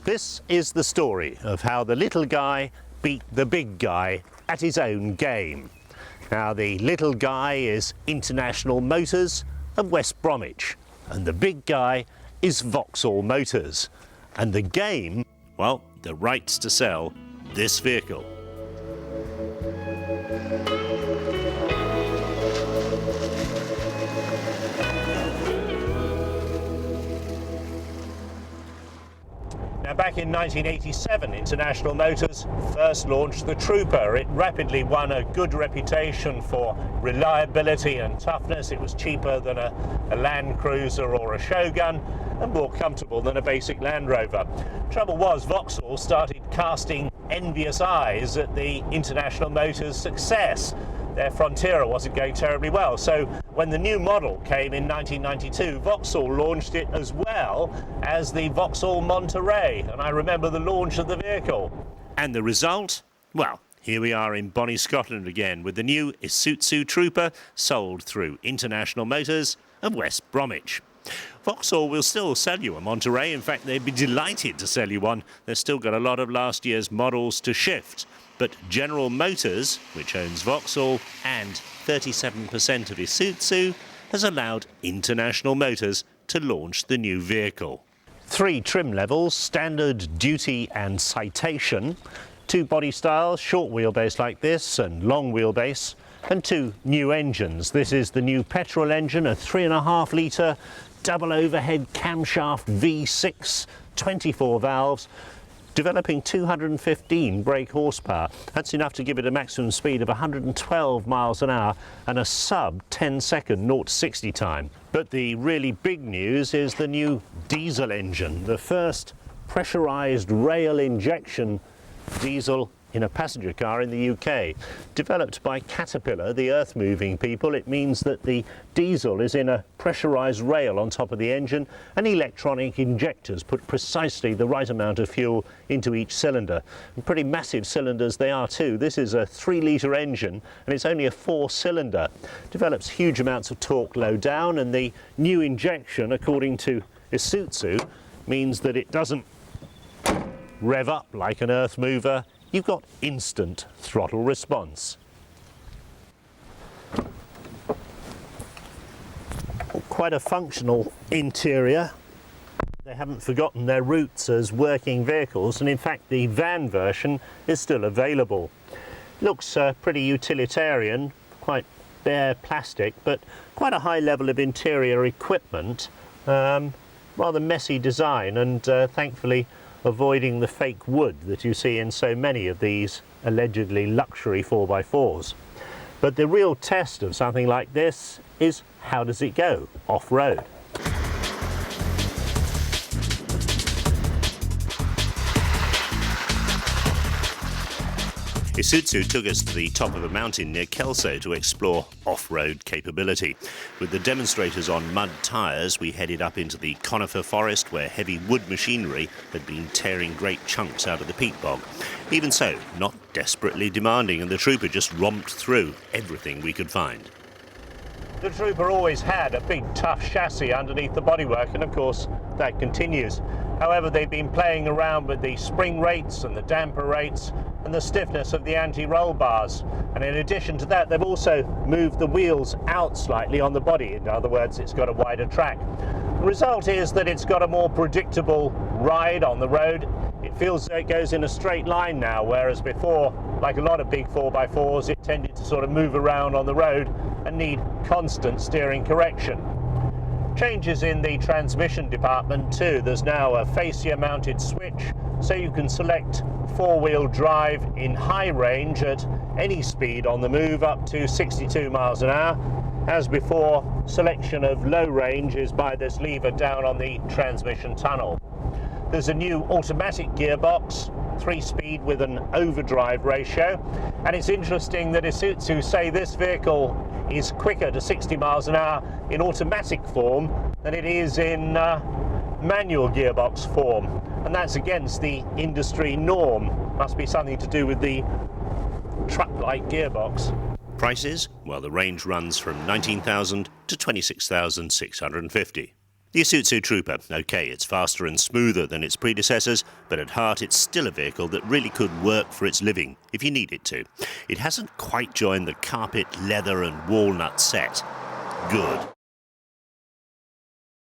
This is the story of how the little guy beat the big guy at his own game. Now, the little guy is International Motors of West Bromwich, and the big guy is Vauxhall Motors. And the game, well, the rights to sell this vehicle. Now, back in 1987, International Motors first launched the Trooper. It rapidly won a good reputation for reliability and toughness. It was cheaper than a Land Cruiser or a Shogun, and more comfortable than a basic Land Rover. Trouble was, Vauxhall started casting envious eyes at the International Motors' success. Their Frontier wasn't going terribly well, so when the new model came in 1992, Vauxhall launched it as well as the Vauxhall Monterey, and I remember the launch of the vehicle. And the result? Well, here we are in Bonnie, Scotland again, with the new Isuzu Trooper sold through International Motors of West Bromwich. Vauxhall will still sell you a Monterey. In fact, they'd be delighted to sell you one. They've still got a lot of last year's models to shift. But General Motors, which owns Vauxhall and 37% of Isuzu, has allowed International Motors to launch the new vehicle. 3 trim levels, standard, duty and citation. 2 body styles, short wheelbase like this and long wheelbase. And 2 new engines. This is the new petrol engine, a 3.5 litre double overhead camshaft V6, 24 valves, developing 215 brake horsepower. That's enough to give it a maximum speed of 112 miles an hour and a sub 10-second 0 to 60 time. But the really big news is the new diesel engine, the first pressurized rail injection diesel in a passenger car in the UK. Developed by Caterpillar, the earth-moving people, it means that the diesel is in a pressurised rail on top of the engine, and electronic injectors put precisely the right amount of fuel into each cylinder. And pretty massive cylinders they are too. This is a 3-litre engine, and it's only a 4-cylinder. Develops huge amounts of torque low down, and the new injection, according to Isuzu, means that it doesn't rev up like an earth mover. You've got instant throttle response. Quite a functional interior. They haven't forgotten their roots as working vehicles, and in fact the van version is still available. Looks pretty utilitarian, quite bare plastic, but quite a high level of interior equipment. Rather messy design, and thankfully avoiding the fake wood that you see in so many of these allegedly luxury 4x4s. But the real test of something like this is, how does it go off-road? Isuzu took us to the top of a mountain near Kelso to explore off-road capability. With the demonstrators on mud tyres, we headed up into the conifer forest where heavy wood machinery had been tearing great chunks out of the peat bog. Even so, not desperately demanding, and the Trooper just romped through everything we could find. The Trooper always had a big tough chassis underneath the bodywork, and of course that continues. However, they've been playing around with the spring rates and the damper rates and the stiffness of the anti-roll bars. And in addition to that, they've also moved the wheels out slightly on the body. In other words, it's got a wider track. The result is that it's got a more predictable ride on the road. It feels as though it goes in a straight line now, whereas before, like a lot of big 4x4s, it tended to sort of move around on the road and need constant steering correction. Changes in the transmission department too. There's now a fascia mounted switch, so you can select 4-wheel drive in high range at any speed on the move up to 62 miles an hour. As before, selection of low range is by this lever down on the transmission tunnel. There's a new automatic gearbox, 3-speed with an overdrive ratio, and it's interesting that Isuzu say this vehicle is quicker to 60 miles an hour in automatic form than it is in manual gearbox form, and that's against the industry norm. Must be something to do with the truck-like gearbox. Prices? Well, the range runs from 19,000 to 26,650. The Isuzu Trooper, okay, it's faster and smoother than its predecessors, but at heart it's still a vehicle that really could work for its living, if you need it to. It hasn't quite joined the carpet, leather and walnut set. Good.